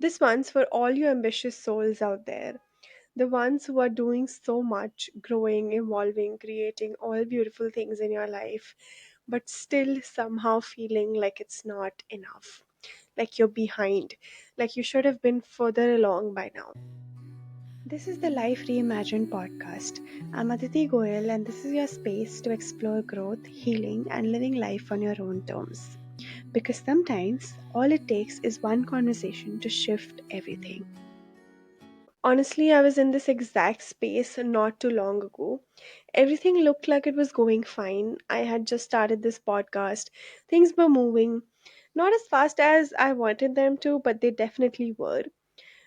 This one's for all you ambitious souls out there. The ones who are doing so much, growing, evolving, creating all beautiful things in your life, but still somehow feeling like it's not enough, like you're behind, like you should have been further along by now. This is the Life Reimagined podcast. I'm Aditi Goyal, and this is your space to explore growth, healing, and living life on your own terms. Because sometimes all it takes is one conversation to shift everything. Honestly, I was in this exact space not too long ago. Everything looked like it was going fine. I had just started this podcast. Things were moving. Not as fast as I wanted them to, but they definitely were.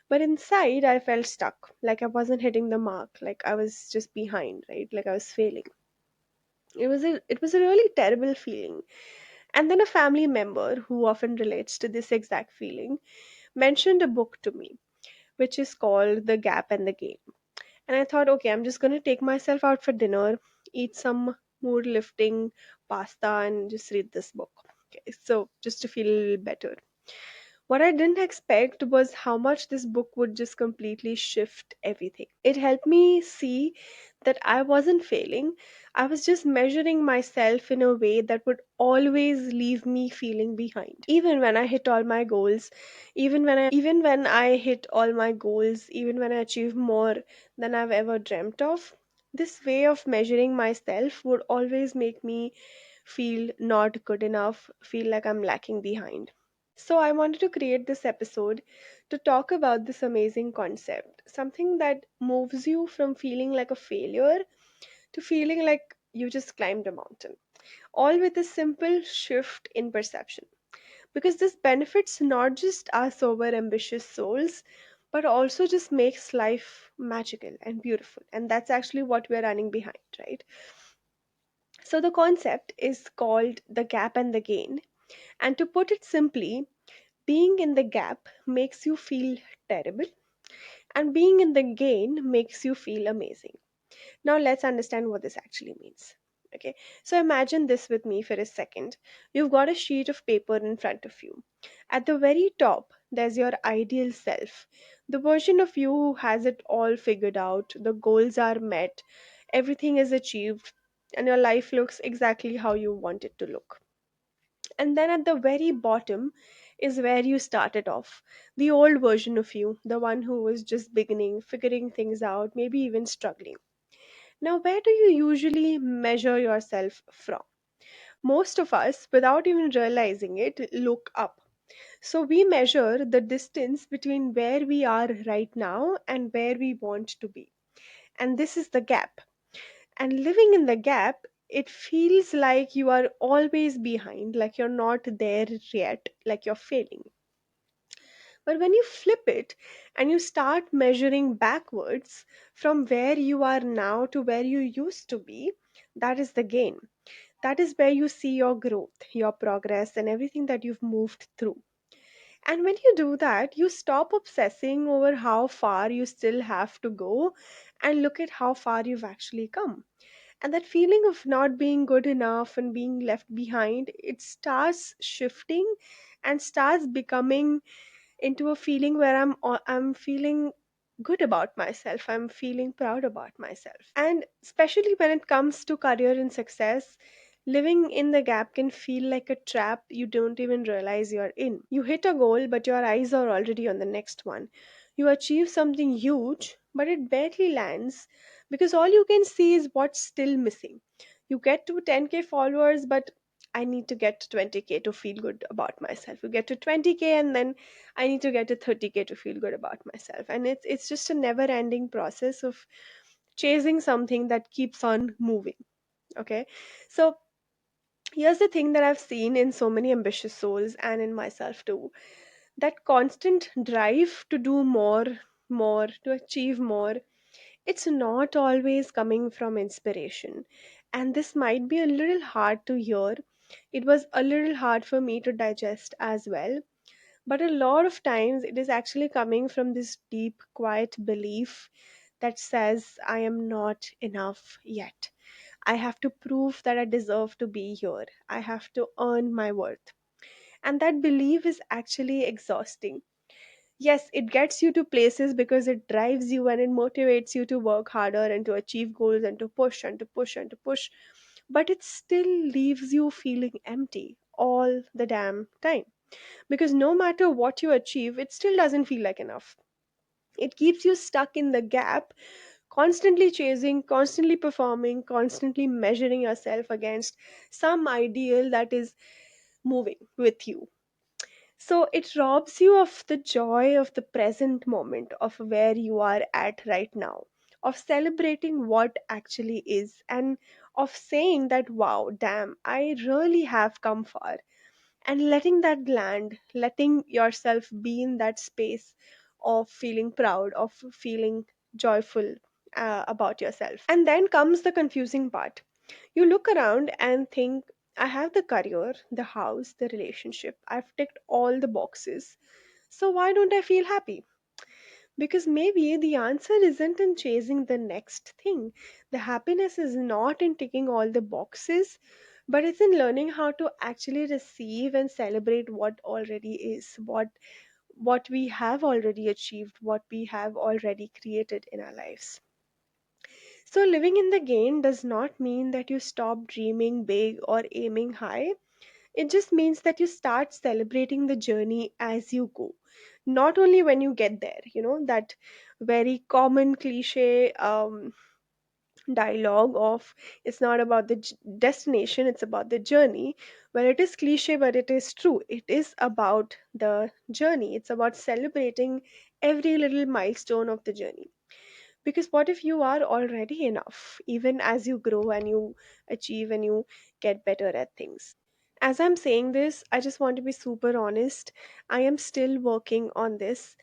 But inside, I felt stuck. Like I wasn't hitting the mark. Like I was just behind, right? Like I was failing. It was a really terrible feeling. And then a family member who often relates to this exact feeling mentioned a book to me, which is called The Gap and the Gain. And I thought, okay, I'm just going to take myself out for dinner, eat some mood lifting pasta, and just read this book. Okay, so just to feel a little better. What I didn't expect was how much this book would just completely shift everything. It helped me see that I wasn't failing. I was just measuring myself in a way that would always leave me feeling behind. Even when I hit all my goals, even when I hit all my goals, even when I achieve more than I've ever dreamt of, this way of measuring myself would always make me feel not good enough, feel like I'm lacking behind. So, I wanted to create this episode to talk about this amazing concept, something that moves you from feeling like a failure to feeling like you just climbed a mountain, all with a simple shift in perception. Because this benefits not just us over ambitious souls, but also just makes life magical and beautiful. And that's actually what we're running behind, right? So, the concept is called the gap and the gain. And to put it simply, being in the gap makes you feel terrible, and being in the gain makes you feel amazing. Now, let's understand what this actually means. Okay, so imagine this with me for a second. You've got a sheet of paper in front of you. At the very top, there's your ideal self, the version of you who has it all figured out, the goals are met, everything is achieved, and your life looks exactly how you want it to look. And then at the very bottom is where you started off. The old version of you, the one who was just beginning, figuring things out, maybe even struggling. Now, where do you usually measure yourself from? Most of us, without even realizing it, look up. So we measure the distance between where we are right now and where we want to be. And this is the gap. And living in the gap, it feels like you are always behind, like you're not there yet, like you're failing. But when you flip it and you start measuring backwards from where you are now to where you used to be, that is the gain. That is where you see your growth, your progress, and everything that you've moved through. And when you do that, you stop obsessing over how far you still have to go and look at how far you've actually come. And that feeling of not being good enough and being left behind, it starts shifting and starts becoming into a feeling where I'm feeling good about myself, I'm feeling proud about myself. And especially when it comes to career and success, living in the gap can feel like a trap you don't even realize you're in. You hit a goal, but your eyes are already on the next one. You achieve something huge, but it barely lands because all you can see is what's still missing. You get to 10K followers, but I need to get to 20K to feel good about myself. You get to 20K, and then I need to get to 30K to feel good about myself. And it's just a never ending process of chasing something that keeps on moving. Okay. So here's the thing that I've seen in so many ambitious souls and in myself too. That constant drive to do more, to achieve more, it's not always coming from inspiration. And this might be a little hard to hear. It was a little hard for me to digest as well. But a lot of times it is actually coming from this deep, quiet belief that says, I am not enough yet. I have to prove that I deserve to be here. I have to earn my worth. And that belief is actually exhausting. Yes, it gets you to places because it drives you and it motivates you to work harder and to achieve goals and to push and to push and to push. But it still leaves you feeling empty all the damn time. Because no matter what you achieve, it still doesn't feel like enough. It keeps you stuck in the gap, constantly chasing, constantly performing, constantly measuring yourself against some ideal that is moving with you. So it robs you of the joy of the present moment, of where you are at right now, of celebrating what actually is, and of saying that, wow, damn, I really have come far. And letting that land, letting yourself be in that space of feeling proud, of feeling joyful about yourself. And then comes the confusing part. You look around and think, I have the career, the house, the relationship. I've ticked all the boxes. So why don't I feel happy? Because maybe the answer isn't in chasing the next thing. The happiness is not in ticking all the boxes, but it's in learning how to actually receive and celebrate what already is, what we have already achieved, what we have already created in our lives. So, living in the game does not mean that you stop dreaming big or aiming high. It just means that you start celebrating the journey as you go. Not only when you get there, that very common cliche dialogue of it's not about the destination, it's about the journey. Well, it is cliche, but it is true. It is about the journey, it's about celebrating every little milestone of the journey. Because what if you are already enough, even as you grow and you achieve and you get better at things? As I'm saying this, I just want to be super honest. I am still working on this.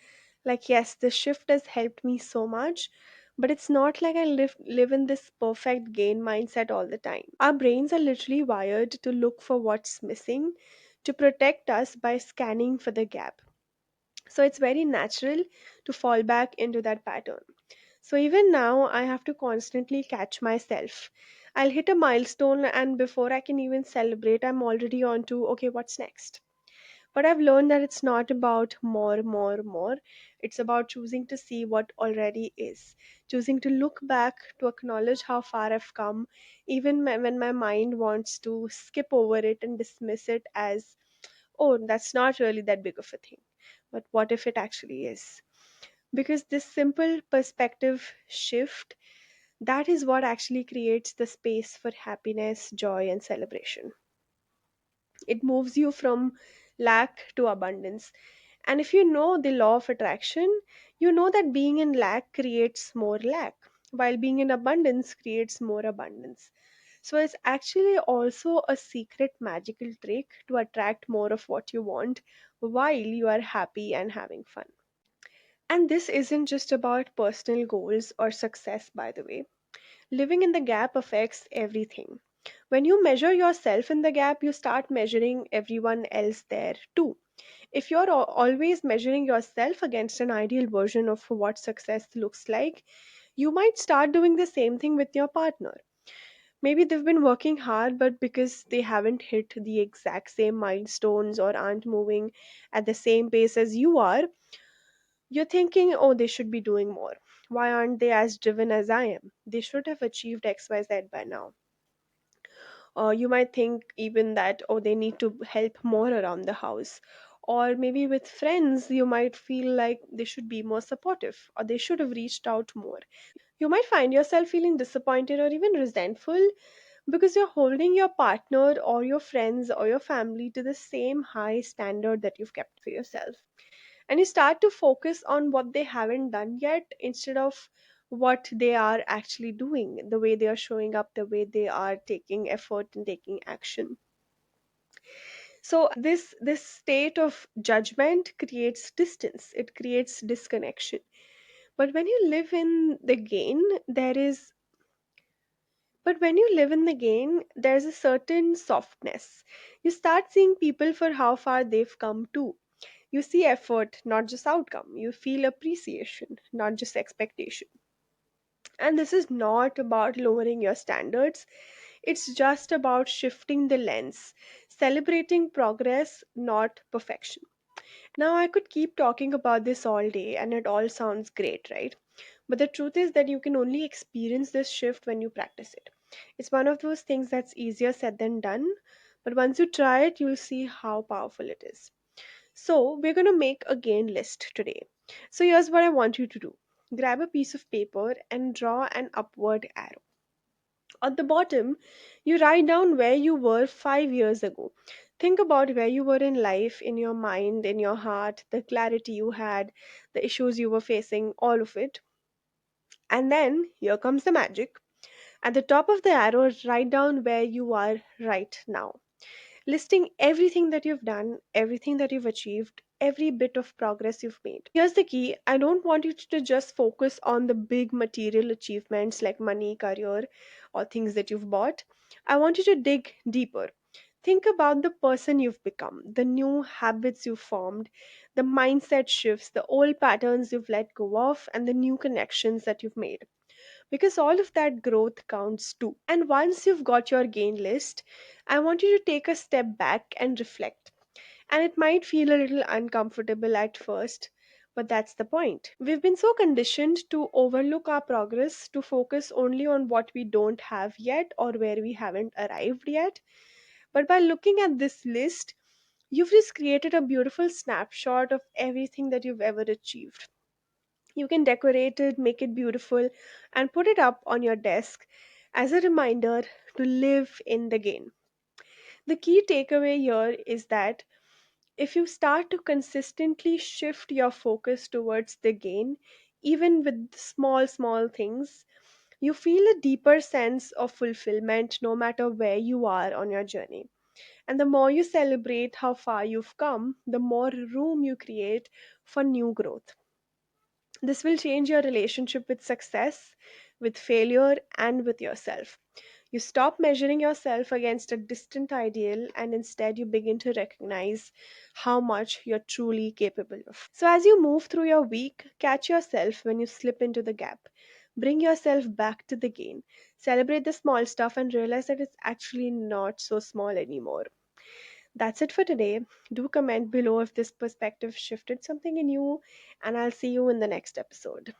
Like, yes, the shift has helped me so much, but it's not like I live in this perfect gain mindset all the time. Our brains are literally wired to look for what's missing, to protect us by scanning for the gap. So it's very natural to fall back into that pattern. So even now, I have to constantly catch myself. I'll hit a milestone, and before I can even celebrate, I'm already on to, okay, what's next? But I've learned that it's not about more, more, more. It's about choosing to see what already is, choosing to look back, to acknowledge how far I've come, even when my mind wants to skip over it and dismiss it as, oh, that's not really that big of a thing. But what if it actually is? Because this simple perspective shift, that is what actually creates the space for happiness, joy, and celebration. It moves you from lack to abundance. And if you know the law of attraction, you know that being in lack creates more lack, while being in abundance creates more abundance. So it's actually also a secret magical trick to attract more of what you want while you are happy and having fun. And this isn't just about personal goals or success, by the way. Living in the gap affects everything. When you measure yourself in the gap, you start measuring everyone else there too. If you're always measuring yourself against an ideal version of what success looks like, you might start doing the same thing with your partner. Maybe they've been working hard, but because they haven't hit the exact same milestones or aren't moving at the same pace as you are, you're thinking, oh, they should be doing more. Why aren't they as driven as I am? They should have achieved XYZ by now. You might think even that, oh, they need to help more around the house. Or maybe with friends, you might feel like they should be more supportive or they should have reached out more. You might find yourself feeling disappointed or even resentful because you're holding your partner or your friends or your family to the same high standard that you've kept for yourself. And you start to focus on what they haven't done yet instead of what they are actually doing, the way they are showing up, the way they are taking effort and taking action. So this state of judgment creates distance, it creates disconnection. But when you live in the gain, there is but when you live in the gain, there's a certain softness. You start seeing people for how far they've come too. You see effort, not just outcome. You feel appreciation, not just expectation. And this is not about lowering your standards, it's just about shifting the lens, celebrating progress, not perfection. Now, I could keep talking about this all day and it all sounds great, right? But the truth is that you can only experience this shift when you practice it. It's one of those things that's easier said than done, but once you try it, you'll see how powerful it is. So, we're going to make a gain list today. So, here's what I want you to do: grab a piece of paper and draw an upward arrow. At the bottom, you write down where you were 5 years ago. Think about where you were in life, in your mind, in your heart, the clarity you had, the issues you were facing, all of it. And then here comes the magic. At the top of the arrow, write down where you are right now, listing everything that you've done, everything that you've achieved, every bit of progress you've made. Here's the key: I don't want you to just focus on the big material achievements like money, career, or things that you've bought. I want you to dig deeper. Think about the person you've become, the new habits you've formed, the mindset shifts, the old patterns you've let go of, and the new connections that you've made, because all of that growth counts too. And once you've got your gain list, I want you to take a step back and reflect. And it might feel a little uncomfortable at first, but that's the point. We've been so conditioned to overlook our progress, to focus only on what we don't have yet or where we haven't arrived yet. But by looking at this list, you've just created a beautiful snapshot of everything that you've ever achieved. You can decorate it, make it beautiful, and put it up on your desk as a reminder to live in the gain. The key takeaway here is that if you start to consistently shift your focus towards the gain, even with small things, you feel a deeper sense of fulfillment no matter where you are on your journey. And the more you celebrate how far you've come, the more room you create for new growth. This will change your relationship with success, with failure, and with yourself. You stop measuring yourself against a distant ideal and instead you begin to recognize how much you're truly capable of. So, as you move through your week, catch yourself when you slip into the gap. Bring yourself back to the gain. Celebrate the small stuff and realize that it's actually not so small anymore. That's it for today. Do comment below if this perspective shifted something in you, and I'll see you in the next episode.